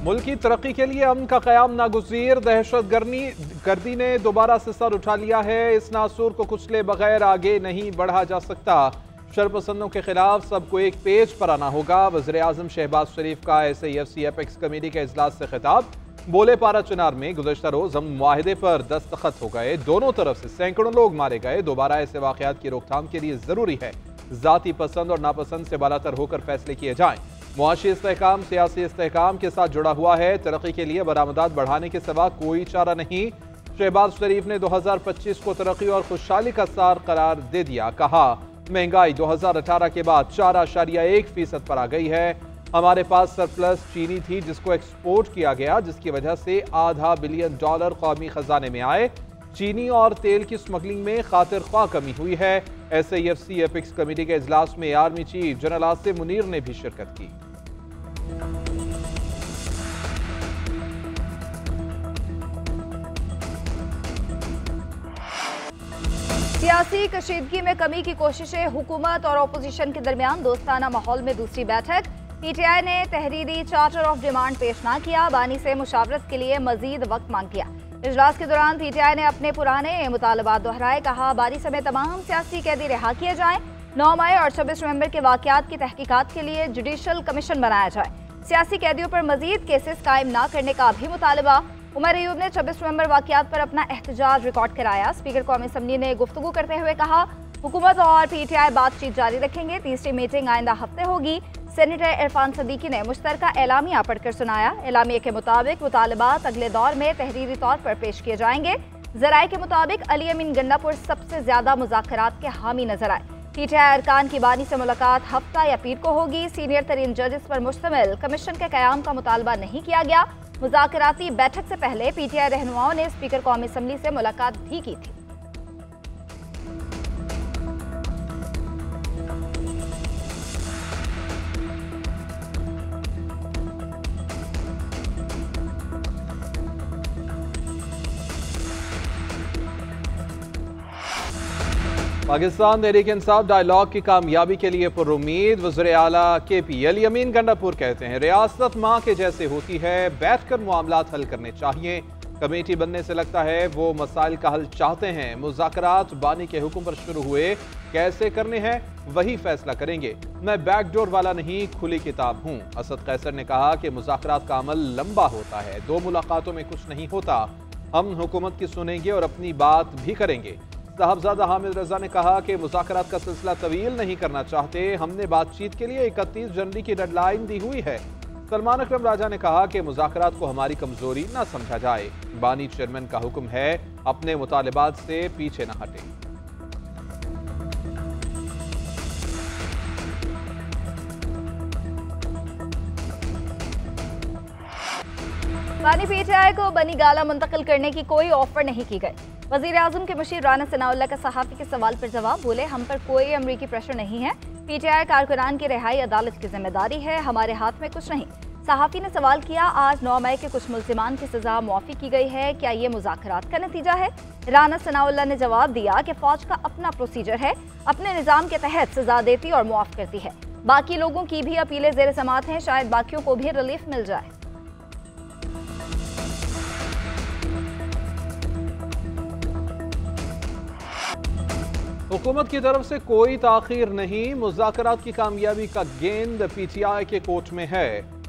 मुल्क की तरक्की के लिए अमन का क़याम नागुज़ीर, दहशत गर्दी ने दोबारा से सर उठा लिया है। इस नासूर को कुचले बगैर आगे नहीं बढ़ा जा सकता। शरपसंदों के खिलाफ सबको एक पेज पर आना होगा। वज़ीर-ए-आज़म शहबाज शरीफ का SAFC एपेक्स कमेटी के इजलास से खिताब। बोले पारा चुनार में गुज़श्ता रोज़ अमन मुआहिदे पर दस्तखत हो गए। दोनों तरफ से सैकड़ों लोग मारे गए। दोबारा ऐसे वाक़यात की रोकथाम के लिए ज़रूरी है ज़ाती पसंद और नापसंद से बालातर होकर फैसले किए जाएं। मुआशी इस्तेहकाम सियासी इस्तेहकाम के साथ जुड़ा हुआ है। तरक्की के लिए बरामदात बढ़ाने के सिवा कोई चारा नहीं। शहबाज शरीफ ने 2025 को तरक्की और खुशहाली का सार करार दे दिया। कहा, महंगाई 2018 के बाद 4.1% पर आ गई है। हमारे पास सरप्लस चीनी थी जिसको एक्सपोर्ट किया गया, जिसकी वजह से $500 बिलियन कौमी खजाने में आए। चीनी और तेल की स्मगलिंग में खातिर ख्वाह कमी हुई है। SAFC एपेक्स कमेटी के इजलास में army chief general Asim Munir ने भी शिरकत की। सियासी कशीदगी में कमी की कोशिशें, हुकूमत और अपोजिशन के दरमियान दोस्ताना माहौल में दूसरी बैठक। PTI ने तहरीरी चार्टर ऑफ डिमांड पेश न किया। बानी से मुशावरत के लिए मजीद वक्त मांग किया। इजलास के दौरान PTI ने अपने पुराने मुतालबात दोहराए। कहा, बानी समेत तमाम सियासी कैदी रिहा किए जाएं। 9 मई और 26 नवंबर के वाकयात की तहकीकात के लिए जुडिशल कमीशन बनाया जाए। सियासी कैदियों पर मजीद केसेस कायम न करने का भी मुतालबा। उमर अयूब ने 26 नवंबर वाकयात पर अपना एहतजाज रिकॉर्ड कराया। स्पीकर कौमी असम्बली ने गुफ्तगू करते हुए कहा, हुकूमत और PTI बातचीत जारी रखेंगे। तीसरी मीटिंग आइंदा हफ्ते होगी। सेनेटर इरफान सदीकी ने मुश्तरका एलामिया पढ़कर सुनाया। एलामिया के मुताबिक मुतालबात अगले दौर में तहरीरी तौर पर पेश किए जाएंगे। जराए के मुताबिक अली अमीन गंडापुर सबसे ज्यादा मुज़ाकरात के हामी नजर आए। PTI अरकान की बानी से मुलाकात हफ्ता या पीर को होगी। सीनियर तरीन जजेस पर मुश्तमिल कमीशन के क़याम का मुतालबा नहीं किया गया। मुज़ाकराती बैठक से पहले PTI रहनुमाओं ने स्पीकर कौमी असम्बली से मुलाकात भी की थी। पाकिस्तान तहरीक इंसाफ डायलॉग की कामयाबी के लिए पुरुम्मीद। वज़ीर आला KP अली अमीन गंडापुर कहते हैं, रियासत माँ के जैसे होती है, बैठकर मामलात हल करने चाहिए। कमेटी बनने से लगता है वो मसाइल का हल चाहते हैं। मुज़ाकरात बानी के हुक्म पर शुरू हुए, कैसे करने हैं वही फैसला करेंगे। मैं बैकडोर वाला नहीं, खुली किताब हूँ। असद कैसर ने कहा कि मुज़ाकरात का अमल लंबा होता है, 2 मुलाकातों में कुछ नहीं होता। हम हुकूमत की सुनेंगे और अपनी बात भी करेंगे। साहबजादा हामिद रजा ने कहा कि मुज़ाकरात का सिलसिला तवील नहीं करना चाहते। हमने बातचीत के लिए 31 जनवरी की डेडलाइन दी हुई है। सलमान अकरम राजा ने कहा कि मुज़ाकरात को हमारी कमजोरी न समझा जाए। बानी चेयरमैन का हुक्म है, अपने मुतालिबात से पीछे न हटे। बानी PTI को बनी गाला मुंतकिल करने की कोई ऑफर नहीं की गई। वज़ीर-ए-आज़म के मुशीर राना सनाउल्लाह का सहाफ़ी के सवाल पर जवाब। बोले, हम पर कोई अमरीकी प्रेशर नहीं है। PTI कारकुनान की रिहाई अदालत की जिम्मेदारी है, हमारे हाथ में कुछ नहीं। सहाफ़ी ने सवाल किया, आज 9 मई के कुछ मुल्ज़िमान की सजा मुआफ़ी की गई है, क्या ये मुज़ाकरात का नतीजा है? राना सनाउल्लाह ने जवाब दिया कि फ़ौज का अपना प्रोसीजर है, अपने निज़ाम के तहत सजा देती और मुआफ़ करती है। बाकी लोगों की भी अपीलें ज़ेर समात हैं, शायद बाकियों को भी रिलीफ मिल जाए। हुकूमत की तरफ से कोई ताख़ीर नहीं। मुज़ाकरात की कामयाबी का गेंद PTI के कोर्ट में है।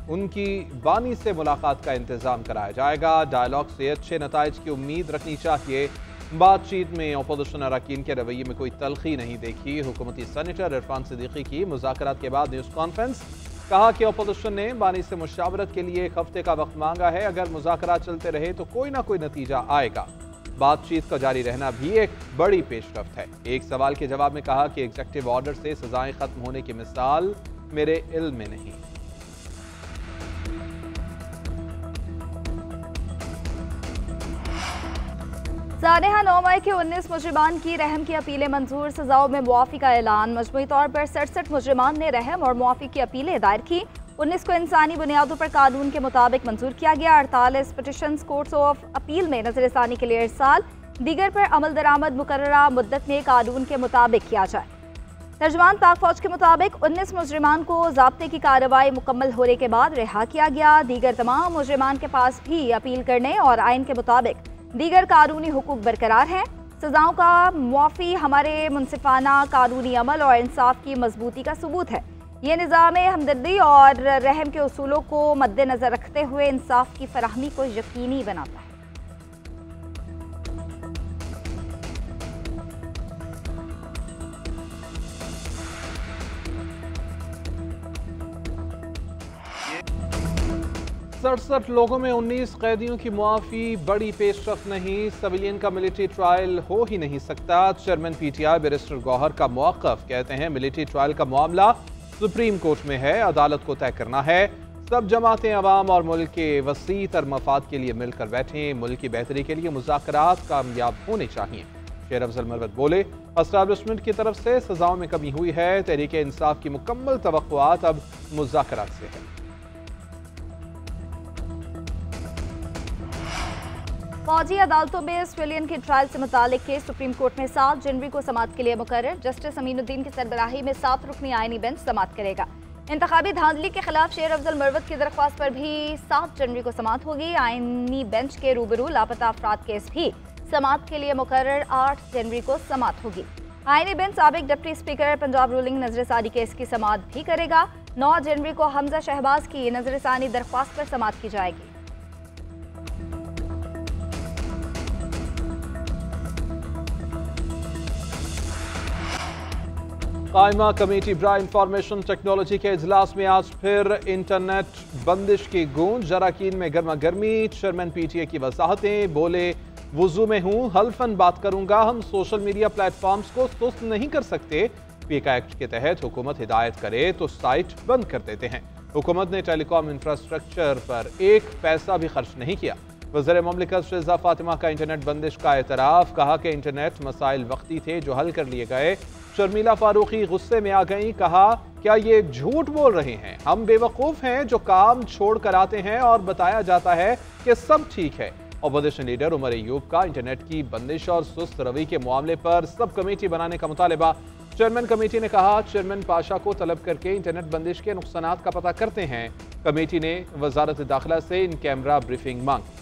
उनकी बानी से मुलाकात का इंतज़ाम कराया जाएगा। डायलॉग से अच्छे नताइज की उम्मीद रखनी चाहिए। बातचीत में अपोजिशन अरकान के रवैये में कोई तलखी नहीं देखी। हुकूमती सेनेटर इरफान सदीकी की मुज़ाकरात के बाद न्यूज़ कॉन्फ्रेंस। कहा कि अपोजिशन ने बानी से मुशावरत के लिए 1 हफ्ते का वक्त मांगा है। अगर मुज़ाकरात चलते रहे तो कोई ना कोई नतीजा आएगा। बातचीत का जारी रहना भी एक बड़ी पेशरफ्त है। एक सवाल के जवाब में कहा कि एग्जीक्यूटिव ऑर्डर से सजाएं खत्म होने की मिसाल मेरे इल्म में नहीं। सानेहा 9 मई के 19 मुजरिमान की रहम की अपीलें मंजूर। सजाओं में मुआफ़ी का ऐलान। मजमूई तौर पर 67 मुजरिमान ने रहम और मुआफ़ी की अपीलें दायर की। 19 को इंसानी बुनियादों पर कानून के मुताबिक मंजूर किया गया। 48 पिटिशंस कोर्ट्स ऑफ अपील में नजरसानी के लिए इरसाल। दीगर पर अमल दरामद मुकर्ररा मुद्दत में कानून के मुताबिक किया जाए। तर्जुमान पाक फौज के मुताबिक 19 मुजरिमान को ज़ाब्ते की कार्रवाई मुकम्मल होने के बाद रिहा किया गया। दीगर तमाम मुजरिमान के पास भी अपील करने और आइन के मुताबिक दीगर कानूनी हुकूक बरकरार हैं। सजाओं का मुआफ़ी हमारे मुनसिफाना कानूनी अमल और इंसाफ की मजबूती का सबूत है। ये निज़ाम हमदर्दी और रहम के उसूलों को मद्देनज़र रखते हुए इंसाफ की फराहमी को यकीनी बनाता है। सड़सठ लोगों में 19 कैदियों की मुआफ़ी बड़ी पेशरफ नहीं, सिविलियन का मिलिट्री ट्रायल हो ही नहीं सकता। चेयरमैन PTI बैरिस्टर गौहर का मौक़िफ़, कहते हैं मिलिट्री ट्रायल का मामला सुप्रीम कोर्ट में है, अदालत को तय करना है। सब जमातें अवाम और मुल्क के वसी तर मफाद के लिए मिलकर बैठें, मुल्क की बेहतरी के लिए मुज़ाकरात कामयाब होने चाहिए। शेर अफजल मरवत बोले, एस्टैब्लिशमेंट की तरफ से सजाओं में कमी हुई है, तहरीक इंसाफ की मुकम्मल तवक्कुआत अब मुज़ाकरात से है। फौजी अदालतों में सिविलियन के ट्रायल से मुतालिक केस सुप्रीम कोर्ट में 7 जनवरी को समाअत के लिए मुकर्रर। जस्टिस अमीनुद्दीन की सरबराही में 7 रुकनी आईनी बेंच समाअत करेगा। इंतखाबी धांधली के खिलाफ शेर अफजल मरवत की दरख्वास्त पर भी 7 जनवरी को समाअत होगी। आईनी बेंच के रूबरू लापता अफराद केस भी समाअत के लिए मुकर्रर 8 जनवरी को समाअत होगी। आईनी बेंच साबिक डिप्टी स्पीकर पंजाब रूलिंग नजरसानी केस की समाअत भी करेगा। 9 जनवरी को हमजा शहबाज की नजरसानी दरख्वास्त पर समाअत की जाएगी। कायमा कमेटी बराए इंफॉर्मेशन टेक्नोलॉजी के इजलास में आज फिर इंटरनेट बंदिश की गूंज। अरकान में गर्मा गर्मी। चेयरमैन PTA की वजाहतें, बोले वुजू में हूँ, हल्फन बात करूंगा, हम सोशल मीडिया प्लेटफॉर्म्स को सुस्त नहीं कर सकते। पीका एक्ट के तहत हुकूमत हिदायत करे तो साइट बंद कर देते हैं। हुकूमत ने टेलीकॉम इंफ्रास्ट्रक्चर पर 1 पैसा भी खर्च नहीं किया। वज़ीर मुमलिकत शहज़ाद फातिमा का इंटरनेट बंदिश का एतराफ़, कहा कि इंटरनेट मसाइल वक्ती थे जो हल कर लिए गए। शर्मिला फारूकी गुस्से में आ गई, कहा क्या ये झूठ बोल रहे हैं, हम बेवकूफ़ हैं जो काम छोड़ कर आते हैं और बताया जाता है कि सब ठीक है। अपोजिशन लीडर उमर अयूब का इंटरनेट की बंदिश और सुस्त रवि के मामले पर सब कमेटी बनाने का मुतालबा। चेयरमैन कमेटी ने कहा चेयरमैन पाशा को तलब करके इंटरनेट बंदिश के नुकसानात का पता करते हैं। कमेटी ने वजारत दाखिला से इन कैमरा ब्रीफिंग मांगी।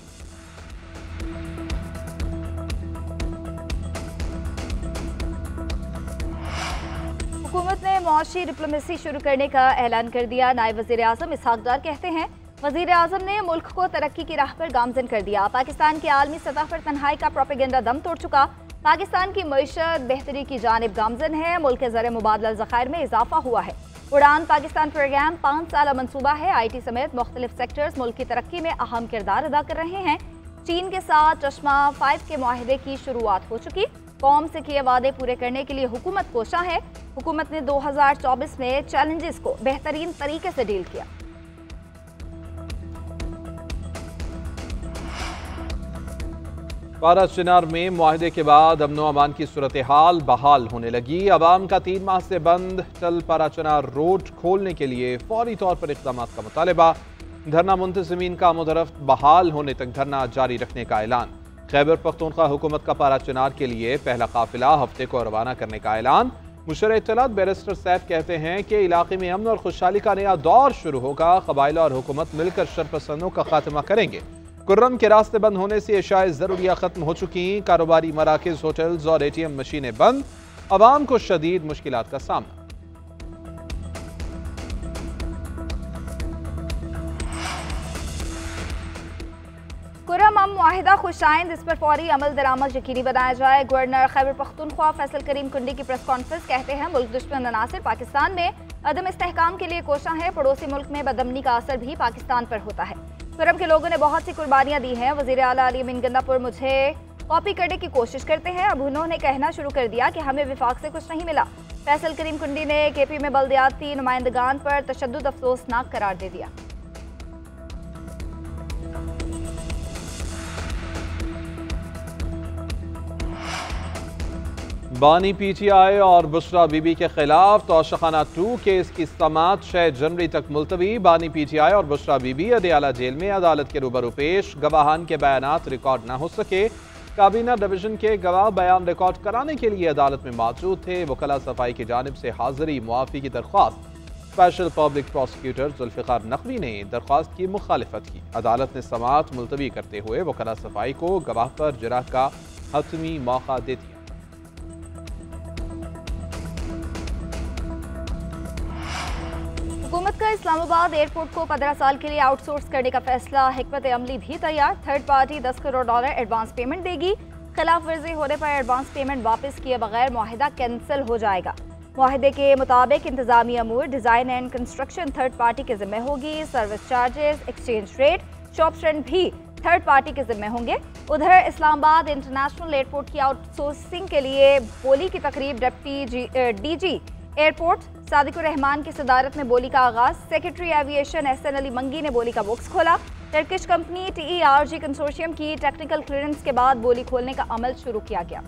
हुकूमत ने मुआशी डिप्लोमेसी शुरू करने का ऐलान कर दिया। नायब वज़ीर आज़म इसहाक डार कहते हैं वज़ीर आज़म ने मुल्क को तरक्की की राह पर गामजन कर दिया। पाकिस्तान की आलमी सतह पर तन्हाई का प्रोपेगेंडा दम तोड़ चुका। पाकिस्तान की मईशत बेहतरी की जानिब गामजन है। मुल्क के ज़र मुबादला ज़खायर में इजाफा हुआ है। उड़ान पाकिस्तान प्रोग्राम 5 साला मनसूबा है। IT समेत मुख्तलिफ सेक्टर्स मुल्क की तरक्की में अहम किरदार अदा कर रहे हैं। चीन के साथ चश्मा 5 के मुआहदे की शुरुआत हो चुकी। कौम से किए वादे पूरे करने के लिए हुकूमत कोशा है। हुकूमत ने 2024 में चैलेंजेस को बेहतरीन तरीके से डील किया। पारा चिनार में मुआहदे के बाद अमनो अमान की सूरत हाल बहाल होने लगी। अवाम का 3 माह से बंद टल पारा चिनार रोड खोलने के लिए फौरी तौर पर इक़दाम का मुतालबा। धरना मुंतज़मीन का मुदरफ्त बहाल होने तक धरना जारी रखने का ऐलान। खैबर पख्तूनख्वा हुकूमत का पारा चिनार के लिए पहला काफिला हफ्ते को रवाना करने का ऐलान। मुशर्र इत्तलात बैरिस्टर सैफ कहते हैं कि इलाके में अमन और खुशहाली का नया दौर शुरू होगा। कबाइल और हुकूमत मिलकर शरपसंदों का खात्मा करेंगे। कुर्रम के रास्ते बंद होने से एशाए ज़रूरिया खत्म हो चुकी। कारोबारी मराकज़, होटल्स और ATM मशीनें बंद। अवाम को शदीद मुश्किलात का सामना। कुर्रम मुआहिदा खुशाइंद, इस पर फौरी अमल दरामद यकीनी बनाया जाए। गवर्नर खैबर पख्तूनख्वा फैसल करीम कुंडी की प्रेस कॉन्फ्रेंस, कहते हैं मुल्क दुश्मन अनासिर पाकिस्तान में अदम इस्तेहकाम के लिए कोशा है। पड़ोसी मुल्क में बदअमनी का असर भी पाकिस्तान पर होता है। कुर्रम के लोगों ने बहुत सी कुर्बानियां दी हैं। वज़ीर आला अली अमीन गंदापुर मुझे कॉपी करने की कोशिश करते हैं। अब उन्होंने कहना शुरू कर दिया कि हमें विफाक से कुछ नहीं मिला। फैसल करीम कुंडी ने KP में बल्दियाती नुमाइंदगान पर तशद्दुद अफसोसनाक करार दे दिया। बानी PTI और बुशरा बीबी के खिलाफ तोशाखाना 2 केस की समाअत 6 जनवरी तक मुलतवी। बानी PTI और बुशरा बीबी अदियाला जेल में अदालत के रूबरू पेश। गवाहान के बयानात रिकॉर्ड न हो सके। काबीना डिवीजन के गवाह बयान रिकॉर्ड कराने के लिए अदालत में मौजूद थे। वकला सफाई की जानिब से हाजिरी मुआफी की दरख्वास्त special public prosecutor Zulfiqar Naqvi ने दरख्वास्त की मुखालिफत की। अदालत ने समाअत मुलतवी करते हुए वकला सफाई को गवाह पर जरा का हतमी मौका दे दिया। हुकूमत का इस्लामाबाद एयरपोर्ट को 15 साल के लिए आउटसोर्स करने का फैसला, हिकमत अमली भी तैयार। Third party $10 crore advance payment देगी। खिलाफ वर्जी होने पर एडवांस पेमेंट वापस किए बगैर मुआहिदा कैंसिल हो जाएगा। मुआहिदे के मुताबिक इंतजामी अमूर, design and construction third party के जिम्मे होगी। Service charges, exchange rate, shop rent भी थर्ड पार्टी के जिम्मे होंगे। उधर इस्लामाबाद इंटरनेशनल एयरपोर्ट की आउटसोर्सिंग के लिए बोली की तकरीब deputy DG airport Sadiqur Rahman की सदारत में बोली का आगाज। सेक्रेटरी एविएशन SN अली मंगी ने बोली का बॉक्स खोला। टर्किश कंपनी TERG कंसोर्शियम की टेक्निकल क्लियरेंस के बाद बोली खोलने का अमल शुरू किया गया।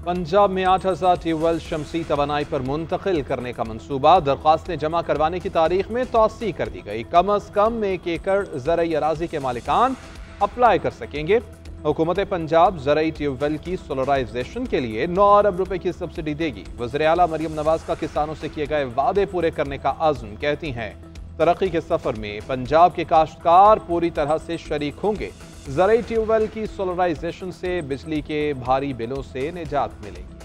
पंजाब में 8,000 ट्यूबवेल शमसी तवानाई पर मुंतकिल करने का मंसूबा। दरख्वास्तें जमा करवाने की तारीख में तौसी कर दी गई। कम अज कम 1 एकड़ ज़रई अराजी के मालिकान अप्लाई कर सकेंगे। हुकूमत पंजाब ज़रई ट्यूबवेल की सोलराइजेशन के लिए 9 अरब रुपए की सब्सिडी देगी। वज़ीर आला मरियम नवाज का किसानों से किए गए वादे पूरे करने का अज़्म। कहती हैं तरक्की के सफर में पंजाब के काश्तकार पूरी तरह से शरीक होंगे। ज़रई ट्यूबवेल की सोलराइजेशन से बिजली के भारी बिलों से निजात मिलेगी।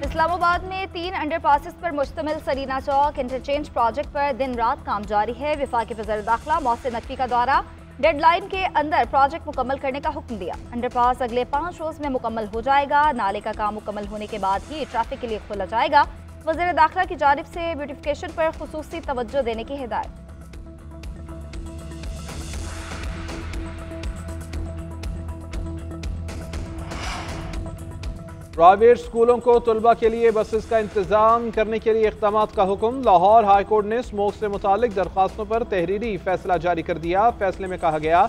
इस्लामाबाद में 3 अंडरपासेस पर मुश्तमिल सरीना चौक इंटरचेंज प्रोजेक्ट पर दिन रात काम जारी है। वफाकी वज़ीर दाखिला मोहसिन नकवी का दौरा, डेडलाइन के अंदर प्रोजेक्ट मुकम्मल करने का हुक्म दिया। अंडरपास अगले 5 रोज में मुकम्मल हो जाएगा। नाले का काम मुकम्मल होने के बाद ही ट्रैफिक के लिए खोला जाएगा। वज़ीर दाखिला की जानिब से ब्यूटिफिकेशन पर खुसूसी तवज्जो देने की हिदायत। प्राइवेट स्कूलों को तलबा के लिए बसेस का इंतजाम करने के लिए इक़दामात का हुक्म। लाहौर हाई कोर्ट ने स्मोक से मुतालिक दरख्वास्तों पर तहरीरी फैसला जारी कर दिया। फैसले में कहा गया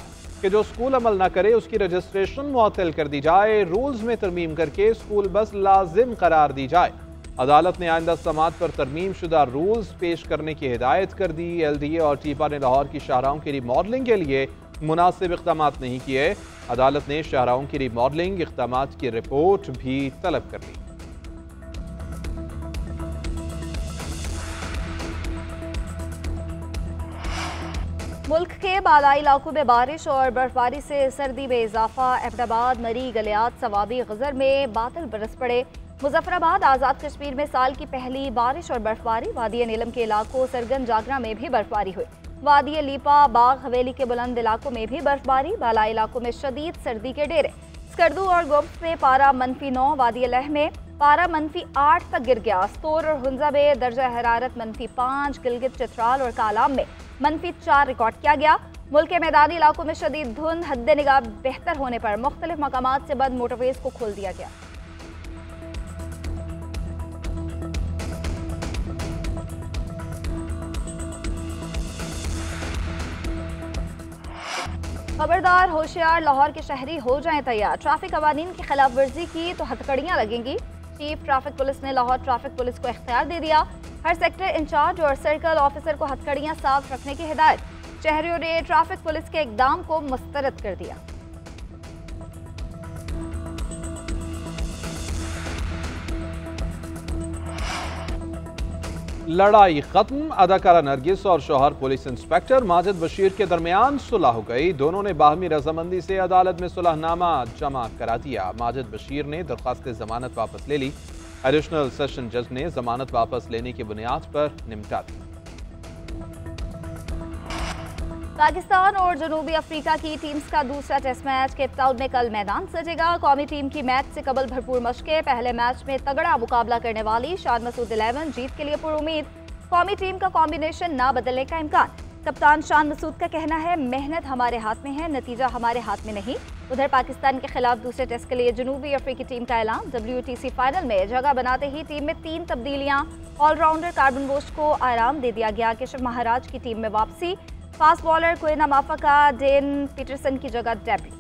कि जो स्कूल अमल न करे उसकी रजिस्ट्रेशन मुअत्तल कर दी जाए। रूल्स में तरमीम करके स्कूल बस लाजिम करार दी जाए। अदालत ने आइंदा समात पर तरमीम शुदा रूल्स पेश करने की हिदायत कर दी। LDA और टीपा ने लाहौर की शाहराहों की रिमॉडलिंग के लिए मुनासिब इक़दामात नहीं किए। अदालत ने शाहराहों की रिमॉडलिंग इक़दामात की रिपोर्ट भी तलब कर ली। मुल्क के बालाई इलाकों में बारिश और बर्फबारी से सर्दी में इजाफा। अहमदाबाद, मरी, गलियात, सवाबी, गजर में बादल बरस पड़े। मुजफ्फराबाद, आज़ाद कश्मीर में साल की पहली बारिश और बर्फबारी। वादी नीलम के इलाकों सरगन जागरा में भी बर्फबारी हुई। वादी लीपा, बाग हवेली के बुलंद इलाकों में भी बर्फबारी। बालाई इलाकों में शदीद सर्दी के डेरे। स्कर्दू और गुम्स में पारा -9, वादी लह में पारा -8 तक गिर गया। स्तोर और हुंजा में दर्जा हरारत -5, गिलगित, चित्राल और कालाम में -4 रिकॉर्ड किया गया। मुल्क के मैदानी इलाकों में शदीद धुंध। हद निगाह बेहतर होने पर मुख्तलिफ मकामात से बंद मोटरवेज को खोल दिया गया। खबरदार, होशियार, लाहौर के शहरी हो जाएं तैयार। ट्रैफिक कवानीन की खिलाफ वर्जी की तो हथकड़ियां लगेंगी। चीफ ट्रैफिक पुलिस ने लाहौर ट्रैफिक पुलिस को इख्तियार दे दिया। हर सेक्टर इंचार्ज और सर्कल ऑफिसर को हथकड़ियां साफ रखने की हिदायत। शहरियों ने ट्रैफिक पुलिस के इकदाम को मुस्तरद कर दिया। लड़ाई खत्म। अदाकारा नरगिस और शौहर पुलिस इंस्पेक्टर माजिद बशीर के दरमियान सुलह हो गई। दोनों ने बाहमी रजामंदी से अदालत में सुलहनामा जमा करा दिया। माजिद बशीर ने दरख्वास्त जमानत वापस ले ली। एडिशनल सेशन जज ने जमानत वापस लेने की बुनियाद पर निपटा दी। पाकिस्तान और जनूबी अफ्रीका की टीम्स का दूसरा टेस्ट मैच केप टाउन में कल मैदान सजेगा। कौमी टीम की मैच से कबल भरपूर मशकें। पहले मैच में तगड़ा मुकाबला करने वाली शान मसूद 11 जीत के लिए पुरुमीद। कौमी टीम का कॉम्बिनेशन ना बदलने का इम्कान। कप्तान शान मसूद का कहना है मेहनत हमारे हाथ में है, नतीजा हमारे हाथ में नहीं। उधर पाकिस्तान के खिलाफ दूसरे टेस्ट के लिए जनूबी अफ्रीकी टीम का ऐलान। WTC फाइनल में जगह बनाते ही टीम में 3 तब्दीलियां। ऑलराउंडर कार्बन बोश को आराम दे दिया गया। केशव महाराज की टीम में वापसी। फास्ट बॉलर कोयना माफा का डेन पीटरसन की जगह डेब्यू।